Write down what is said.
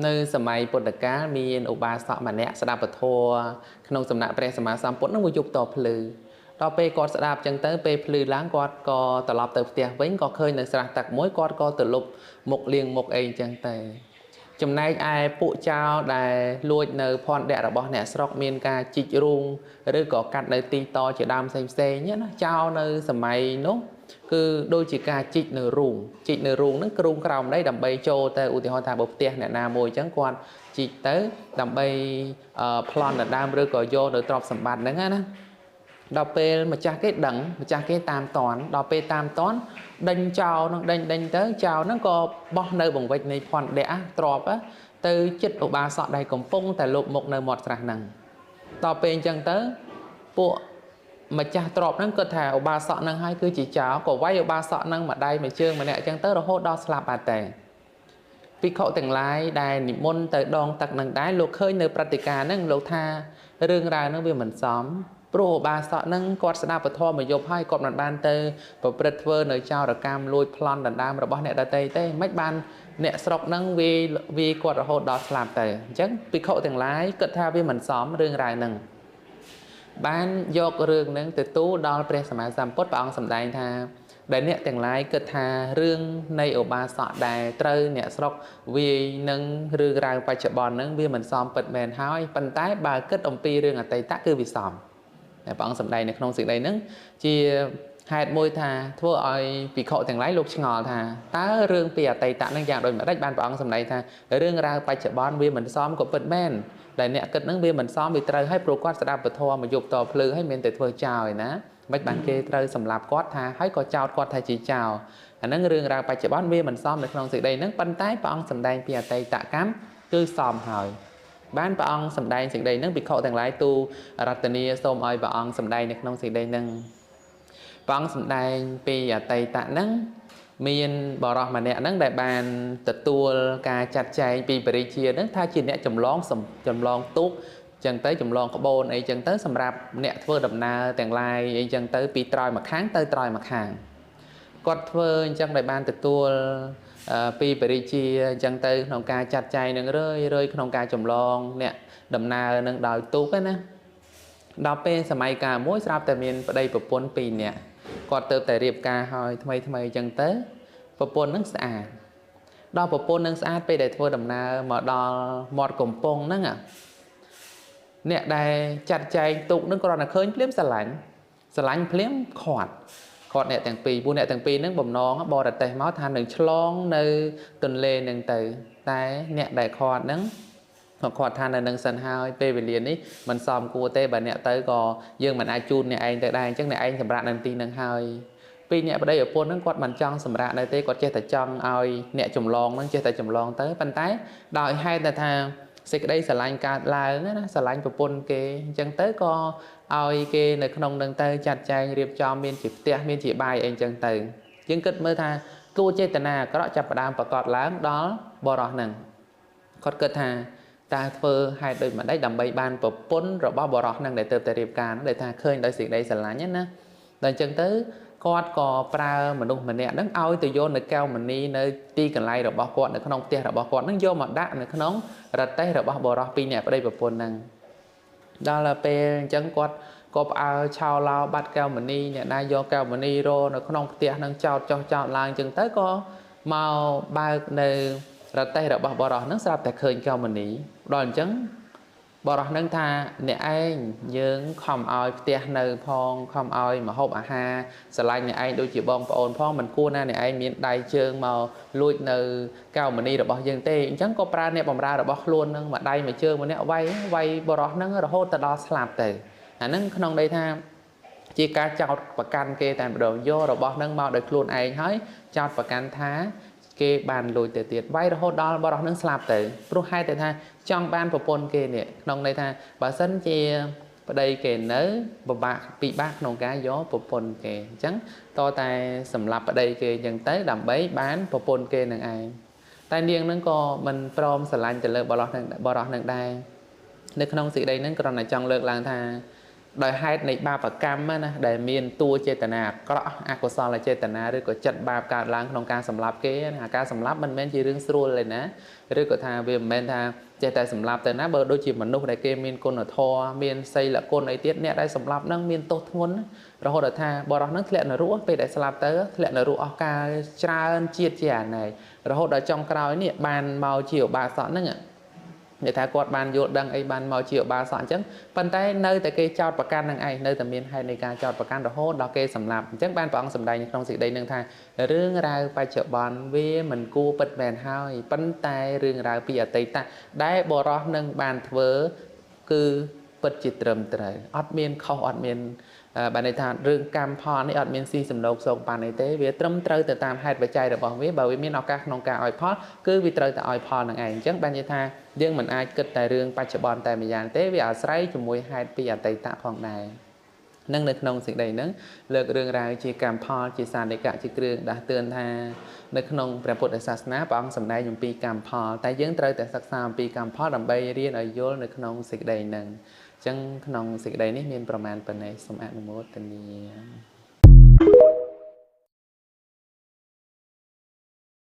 nơiสมัยពុទ្ធកាលមានឧបាសកម្នាក់ស្ដាប់ពធក្នុងសំណាក់ព្រះសម្មាសម្ពុទ្ធនឹងមកយប់តភ្លឺដល់ពេលគាត់ស្ដាប់ចឹងទៅពេលភ្លឺឡើងគាត់ក៏ត្រឡប់ទៅផ្ទះវិញក៏ឃើញនៅស្រះទឹកមួយគាត់ក៏ទៅលុបមុខលាងមុខអីចឹងទៅចំណែកឯពួកចៅដែលលួចនៅភ័ណ្ឌៈរបស់អ្នកស្រុកមានការជីករូងឬក៏កាត់នៅទីតជាដើមផ្សេងណាចៅនៅសម័យនោះគឺដូចជាការជីកនៅរូងហ្នឹងគ្រូងក្រោមដីដើម្បីចូលទៅឧទាហរណ៍ថាបើផ្ទះអ្នកណាមួយអញ្ចឹងគាត់ជីកទៅដើម្បីប្លន់ដណ្ដើមឬក៏យកនៅទ្រព្យសម្បត្តិហ្នឹងណាដល់ពេលម្ចាស់គេដឹងម្ចាស់គេតាមតន់ដល់ពេលតាមតន់ដេញចោលនឹងដេញទៅចោលហ្នឹងក៏បោះនៅបង្វិចនៃភ័ណ្ឌៈទ្របទៅចិត្តឧបាសកដែលកំពុងតែលុបមុខនៅមាត់ស្រះហ្នឹងដល់ពេលអញ្ចឹងទៅពួកម្ចាស់ទ្របហ្នឹងគាត់ថាឧបាសកហ្នឹងហើយគឺជាចោលក៏វាយឧបាសកហ្នឹងមួយដៃមួយជើងម្នាក់អញ្ចឹងទៅរហូតដល់ស្លាប់បាត់តែភិក្ខុទាំងឡាយដែលនិមន្តទៅដងទឹកនឹងដែរលោកឃើញនៅព្រឹត្តិការណ៍ហ្នឹងលោកថារឿងរ៉ាវហ្នឹងវាមិនសមព្រោះឧបាសកហ្នឹងគាត់ស្ដាប់ពធមកយប់ហើយគាត់មិនបានទៅប្រព្រឹត្តធ្វើនៅចោរកម្មលួចប្លន់ដណ្ដើមរបស់អ្នកដទៃទេមិនបានអ្នកស្រុកហ្នឹងវាគាត់រហូតដល់ស្លាប់ទៅអញ្ចឹងភិក្ខុទាំងឡាយគិតថាវាមិនសមរឿងរ៉ាវហ្នឹងបានយករឿងហ្នឹងទៅទូលដល់ព្រះសម្មាសម្ពុទ្ធព្រះអង្គសម្ដែងថាដែលអ្នកទាំងឡាយគិតថារឿងនៃឧបាសកដែលត្រូវអ្នកស្រុកវាយនឹងរឿងរ៉ាវបច្ចុប្បន្នហ្នឹងវាមិនសមពិតមែនហើយប៉ុន្តែបើគិតអំពីរឿងអតីតគឺវាសមព្រះអង្គសម្ដែងនៅក្នុងសេចក្តីហ្នឹងជាហេតុមួយថាធ្វើឲ្យភិក្ខុទាំងឡាយលោកឆ្ងល់ថាតើរឿងពីអតីតហ្នឹងយ៉ាងដូចម្ដេចបានព្រះអង្គសម្ដែងថារឿងរ៉ាវបច្ចុប្បន្នវាមិនសមក៏ពិតមែនដែលអ្នកគិតហ្នឹងវាមិនសមវាត្រូវឲ្យព្រោះគាត់ស្ដាប់ពធមកយប់តភ្លឺឲ្យមានតែធ្វើចោលឯណាមិនបានគេត្រូវសម្លាប់គាត់ថាហើយក៏ចោទគាត់ថាជាចោលអាហ្នឹងរឿងរ៉ាវបច្ចុប្បន្នវាមិនសមនៅក្នុងសេចក្តីហ្នឹងប៉ុន្តែព្រះអង្គសម្ដែងពីអតីតកម្មគឺសមហើយបានព្រះអង្គសម្ដែងសេចក្តីហ្នឹងភិក្ខុទាំងឡាយទូរតនាសូមឲ្យព្រះអង្គសម្ដែងនៅក្នុងសេចក្តីហ្នឹងព្រះអង្គសម្ដែងពីអតីតហ្នឹងមានបរិសម្នាក់ហ្នឹងដែលបានទទួលការចាត់ចែងពីបរិជាហ្នឹងថាជាអ្នកចម្លងទូកចឹងទៅចម្លងក្បូនអីចឹងទៅសម្រាប់អ្នកធ្វើដំណើរទាំងឡាយអីចឹងទៅពីត្រើយមកខាងទៅត្រើយមកខាងគាត់ធ្វើអញ្ចឹងដែលបានទទួលពីបរិជាអញ្ចឹងទៅក្នុងការចាត់ចែងនឹងរឿយក្នុងការចម្លងអ្នកដំណើរនឹងដោយទូកណាដល់ពេលសម័យកាលមួយស្រាប់តែមានប្តីប្រពន្ធ2នាក់គាត់ទៅតែរៀបការហើយថ្មីអញ្ចឹងទៅប្រពន្ធនឹងស្អាតដល់ប្រពន្ធនឹងស្អាតពេលដែលធ្វើដំណើរមកដល់មាត់កំពង់ហ្នឹងអ្នកដែលចាត់ចែងទូកនឹងគ្រាន់តែឃើញភ្លាមស្រឡាញ់ភ្លាមខាត់អ្នកទាំងពីរពួកអ្នកទាំងពីរហ្នឹងបំណងបរទេសមកថានឹងឆ្លងនៅទន្លេនឹងទៅតែអ្នកដែលខាត់ហ្នឹងគាត់ថានៅនឹងសិនហើយពេលវេលានេះមិនសមគួរទេបើអ្នកទៅក៏យើងមិនអាចជូនអ្នកឯងទៅដែរអញ្ចឹងអ្នកឯងសម្រាប់នៅទីនឹងហើយពីអ្នកប្តីប្រពន្ធហ្នឹងគាត់មិនចង់សម្រាប់នៅទេគាត់ចេះតែចង់ឲ្យអ្នកចម្លងហ្នឹងចេះតែចម្លងទៅប៉ុន្តែដោយហេតុថាសេចក្តីស្រឡាញ់កើតឡើងណាស្រឡាញ់ប្រពន្ធគេអញ្ចឹងទៅក៏ឲ្យគេនៅក្នុងនឹងទៅចាត់ចែងរៀបចំមានជាផ្ទះមានជាបាយអីអញ្ចឹងទៅយើងគិតមើលថាគួរចេតនាអាក្រក់ចាប់ផ្ដើមប្រកាសឡើងដល់បរិសហ្នឹងគាត់គិតថាតើធ្វើហេតុដូចម្ដេចដើម្បីបានប្រពន្ធរបស់បរិសហ្នឹងដែលទៅតែរៀបការដែលថាឃើញដោយសេចក្តីស្រឡាញ់ណាដល់អញ្ចឹងទៅគាត់ក៏ប្រើមនុស្សម្នាក់ហ្នឹងឲ្យទៅយកនៅកែវមณีនៅទីកន្លែងរបស់គាត់នៅក្នុងផ្ទះរបស់គាត់ហ្នឹងយកមកដាក់នៅក្នុងរទេះរបស់បរិស2នាក់ប្តីប្រពន្ធហ្នឹងដល់ពេលអញ្ចឹងគាត់ក៏ផ្អើលឆោឡោបាត់កែវមณีអ្នកណាយកកែវមณีរនៅក្នុងផ្ទះហ្នឹងចោតឡើងអញ្ចឹងទៅក៏មកបើកនៅរទេះរបស់បរិសហ្នឹងស្រាប់តែឃើញកែវមณีដល់អញ្ចឹងបរិសហ្នឹងថាអ្នកឯងយើងខំឲ្យផ្ទះនៅផងខំឲ្យម្ហូបអាហារស្រឡាញ់អ្នកឯងដូចជាបងប្អូនផងមិនគួរណាអ្នកឯងមានដៃជើងមកលួចនៅកែវមณีរបស់យើងទេអញ្ចឹងក៏ប្រើអ្នកបម្រើរបស់ខ្លួនហ្នឹងមួយដៃមួយជើងម្នាក់វាយបរិសហ្នឹងរហូតទៅដល់ស្លាប់ទៅអាហ្នឹងក្នុងន័យថាជាការចោទប្រកាន់គេតែម្ដងយករបស់ហ្នឹងមកដោយខ្លួនឯងហើយចោទប្រកាន់ថាគេបានលួចទៅទៀតវាយរហូតដល់បរិសនឹងស្លាប់ទៅព្រោះហេតុតែថាចង់បានប្រពន្ធគេនេះក្នុងន័យថាបើសិនជាប្តីគេនៅពិបាកក្នុងការយកប្រពន្ធគេអញ្ចឹងតតែសម្រាប់ប្តីគេអញ្ចឹងទៅដើម្បីបានប្រពន្ធគេនឹងឯងតែនាងនឹងក៏មិនព្រមស្រឡាញ់ទៅលើបរិសនឹងដែរនៅក្នុងសេចក្តីហ្នឹងគ្រាន់តែចង់លើកឡើងថា ដោយហេតុនៃបាបកម្មណាដែលមានតួចេតនាអាក្រក់អកុសលចេតនាឬក៏ចិត្តបាបកើតឡើងក្នុងការសម្លាប់គេណាការសម្លាប់មិនមែនជារឿងស្រួលទេណាឬក៏ថាវាមិនមែនថាចេះតែសម្លាប់ទៅណាបើដូចជាមនុស្សដែលគេមានគុណធម៌មានសីលគុណអីទៀតអ្នកដែលសម្លាប់ហ្នឹងមានទោសធ្ងន់រហូតដល់ថាបរិសុទ្ធហ្នឹងធ្លាក់នរកពេលដែលស្លាប់ទៅធ្លាក់នរកអស់កាលច្រើនជាតិជាអាណែករហូតដល់ចុងក្រោយនេះបានមកជាឧបាសកហ្នឹងនិយាយថាគាត់បានយល់ដឹងអីបានមកជាឧបាសកអញ្ចឹងប៉ុន្តែនៅតែគេចោតប្រកាន់នឹងឯងនៅតែមានហេតុនៃការចោតប្រកាន់រហូតដល់គេសម្លាប់អញ្ចឹងបានព្រះអង្គសម្ដែងក្នុងសេចក្តីនឹងថារឿងរ៉ាវបច្ចុប្បន្នវាមិនគួរពិតមែនហើយប៉ុន្តែរឿងរ៉ាវពីអតីតដែលបរោះនឹងបានធ្វើគឺពិតជាត្រឹមត្រូវអត់មានខុសអត់មានបានន័យថារឿងកម្មផលនេះអត់មានស៊ីសំណោកសោកប៉ាន់អីទេវាត្រឹមត្រូវទៅតាមហេតុបច្ច័យរបស់វាបើវាមានឱកាសក្នុងការឲ្យផលគឺវាត្រូវតែឲ្យផលនឹងឯងអញ្ចឹងបាននិយាយថាយើងមិនអាចគិតតែរឿងបច្ចុប្បន្នតែម្យ៉ាងទេវាអាស្រ័យជាមួយហេតុពីអតីតផងដែរនឹងនៅក្នុងសេចក្តីហ្នឹងលើករឿងរ៉ាវជាកម្មផលជាសានិកៈជាគ្រឿងដាស់តឿនថានៅក្នុងព្រះពុទ្ធសាសនាព្រះអង្គសម្ដែងអំពីកម្មផលតែយើងត្រូវតែសិក្សាអំពីកម្មផលដើម្បីរៀនឲ្យយល់នៅក្នុងសេចក្តីហ្នឹងអញ្ចឹងក្នុងសេចក្តីនេះមានប្រមាណប៉ុណ្ណេះសូមអនុមោទនា